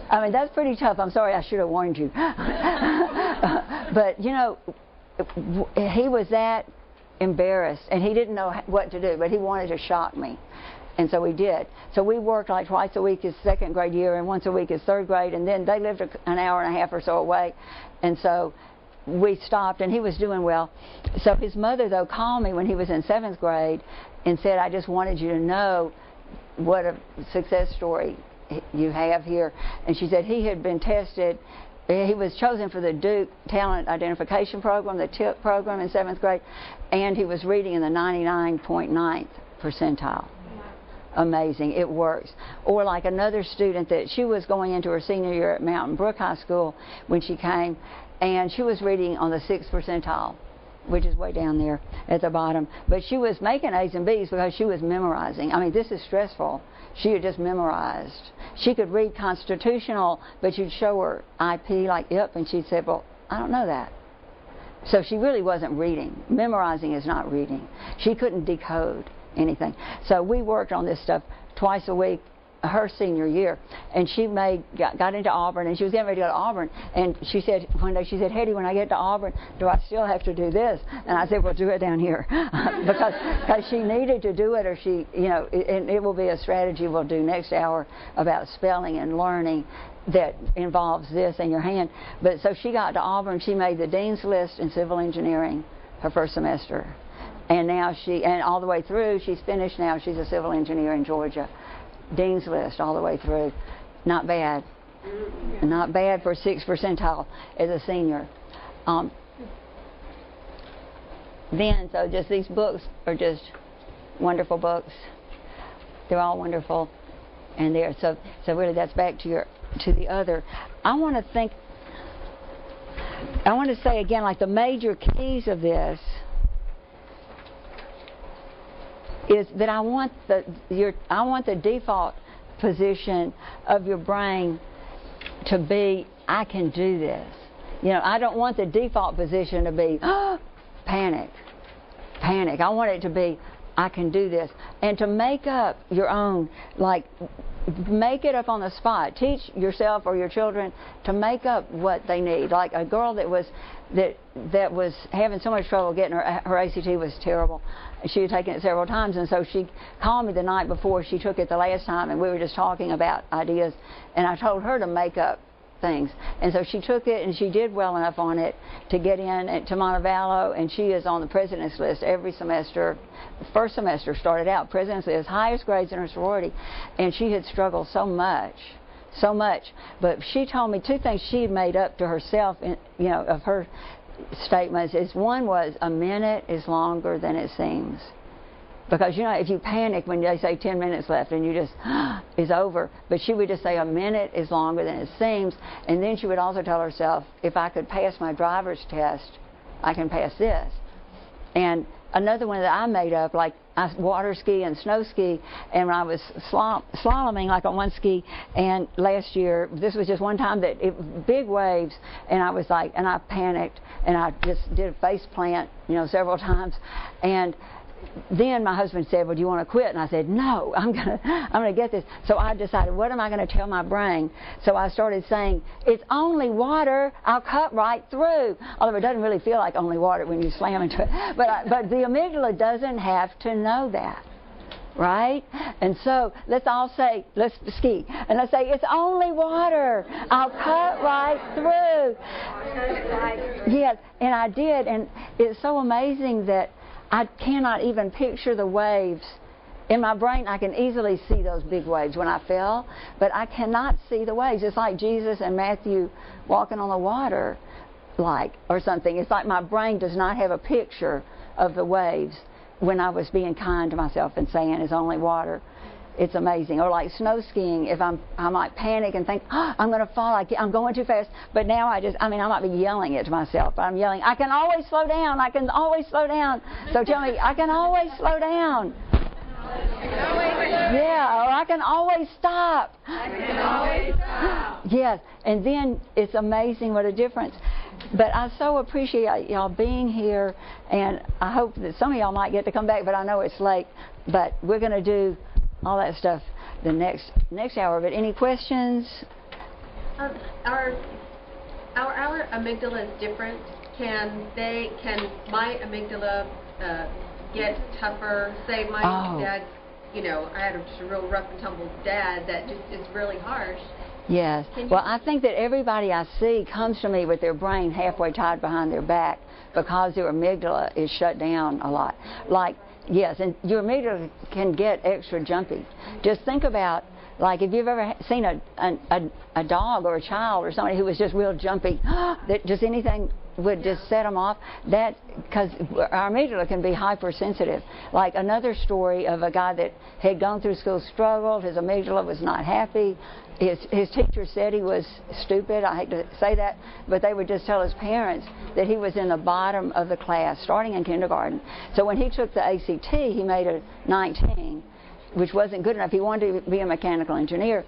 I mean, that's pretty tough. I'm sorry, I should have warned you. But, he was that embarrassed, and he didn't know what to do, but he wanted to shock me. And so we did. So we worked like twice a week his second grade year and once a week his third grade, and then they lived an hour and a half or so away. And so we stopped, and he was doing well. So his mother, though, called me when he was in 7th grade and said, I just wanted you to know what a success story you have here. And she said he had been tested. He was chosen for the Duke Talent Identification Program, the TIP program in 7th grade, and he was reading in the 99.9th percentile. Amazing. It works. Or like another student that she was going into her senior year at Mountain Brook High School when she came, and she was reading on the 6th percentile, which is way down there at the bottom. But she was making A's and B's because she was memorizing. I mean, this is stressful. She had just memorized. She could read constitutional, but you'd show her IP like yep, and she'd say, well, I don't know that. So she really wasn't reading. Memorizing is not reading. She couldn't decode anything. So we worked on this stuff twice a week her senior year, and she got into Auburn, and she was getting ready to go to Auburn, and she said one day, she said, Hettie, when I get to Auburn, do I still have to do this? And I said, well, do it down here. because she needed to do it, or she, and it will be a strategy we'll do next hour about spelling and learning that involves this in your hand. But so she got to Auburn, she made the dean's list in civil engineering her first semester, and now and all the way through, she's finished now, she's a civil engineer in Georgia. Dean's list all the way through. Not bad. Not bad for 6th percentile as a senior. So just these books are just wonderful books. They're all wonderful. And so really that's back to the other. I want to say again, like the major keys of this is that I want the default position of your brain to be, I can do this. I don't want the default position to be panic. I want it to be, I can do this. And to make up your own, make it up on the spot. Teach yourself or your children to make up what they need. Like a girl that was having so much trouble getting her ACT was terrible. She had taken it several times, and so she called me the night before she took it the last time, and we were just talking about ideas, and I told her to make up things. And so she took it, and she did well enough on it to get in to Montevallo, and she is on the president's list every semester. First semester started out president's list, highest grades in her sorority, and she had struggled so much. But she told me two things she made up to herself, of her statements. Is one was, a minute is longer than it seems. Because, if you panic when they say 10 minutes left and you just, it's over. But she would just say, a minute is longer than it seems. And then she would also tell herself, if I could pass my driver's test, I can pass this. And another one that I made up, like I water ski and snow ski, and when I was slaloming like on one ski, and last year, this was just one time that big waves, and I was like, and I panicked, and I just did a face plant, several times, and then my husband said, well, do you want to quit? And I said, no, I'm gonna get this. So I decided, what am I going to tell my brain? So I started saying, it's only water. I'll cut right through. Although it doesn't really feel like only water when you slam into it. But the amygdala doesn't have to know that. Right? And so let's all say, let's ski. And let's say, it's only water. I'll cut right through. Yes, and I did. And it's so amazing that I cannot even picture the waves. In my brain, I can easily see those big waves when I fell, but I cannot see the waves. It's like Jesus and Matthew walking on the water, or something. It's like my brain does not have a picture of the waves when I was being kind to myself and saying it's only water. It's amazing. Or like snow skiing, I might panic and think, I'm going to fall, I'm going too fast. But now I might be yelling it to myself. But I'm yelling, I can always slow down. I can always slow down. So tell me, I can always slow down. Yeah, or I can always stop. I can always stop. Yes, and then it's amazing what a difference. But I so appreciate y'all being here, and I hope that some of y'all might get to come back, but I know it's late. But we're going to do all that stuff the next hour. But any questions? Our amygdala is different. Can my amygdala get tougher? Say my dad's, I had just a real rough and tumble dad that just is really harsh. Yes. Well, I think that everybody I see comes to me with their brain halfway tied behind their back because their amygdala is shut down a lot. Yes, and your amygdala can get extra jumpy. Just think about, if you've ever seen a dog or a child or somebody who was just real jumpy, that just anything would just set them off. That because our amygdala can be hypersensitive. Like another story of a guy that had gone through school, struggled, his amygdala was not happy. His teacher said he was stupid. I hate to say that, but they would just tell his parents that he was in the bottom of the class, starting in kindergarten. So when he took the ACT, he made a 19, which wasn't good enough. He wanted to be a mechanical engineer.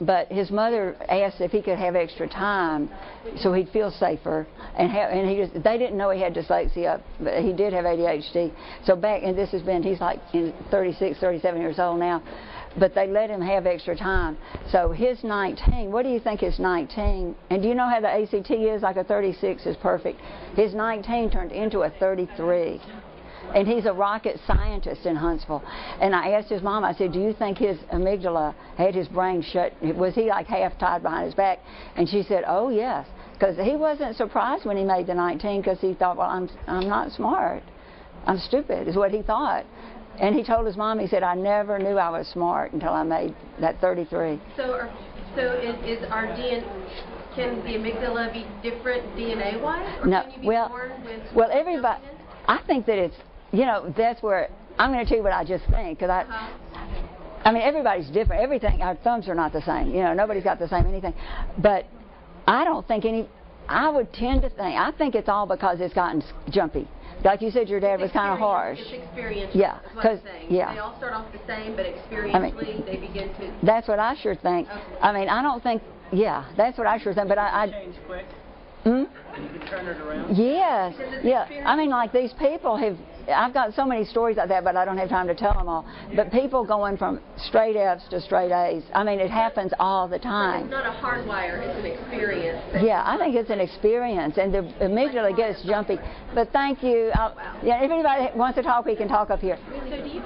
But his mother asked if he could have extra time so he'd feel safer. And they didn't know he had dyslexia, but he did have ADHD. So he's like 36, 37 years old now. But they let him have extra time. So his 19, what do you think his 19, and do you know how the ACT is? Like a 36 is perfect. His 19 turned into a 33. And he's a rocket scientist in Huntsville. And I asked his mom, I said, do you think his amygdala had his brain shut? Was he like half tied behind his back? And she said, oh, yes. Because he wasn't surprised when he made the 19 because he thought, well, I'm not smart. I'm stupid, is what he thought. And he told his mom, he said, I never knew I was smart until I made that 33. So is our DNA, can the amygdala be different DNA-wise? Or No, can you be born with everybody, I think that it's, that's where, I'm going to tell you what I just think, because I mean, everybody's different. Everything, our thumbs are not the same. Nobody's got the same anything. But I don't think I would tend to think, I think it's all because it's gotten jumpy. Like you said, your dad was kind of harsh. It's experiential. Yeah, because they all start off the same, but experientially they begin to. That's what I sure think. Okay. I mean, I don't think. Yeah, that's what I sure think. But I change quick. Hmm? You can turn it around. Yes. Yeah. I mean, like these people have. I've got so many stories like that, but I don't have time to tell them all. But people going from straight F's to straight A's. I mean, it happens all the time. It's not a hardwire, it's an experience. Yeah, I think it's an experience, and the amygdala gets jumpy. But thank you. If anybody wants to talk, we can talk up here. So do you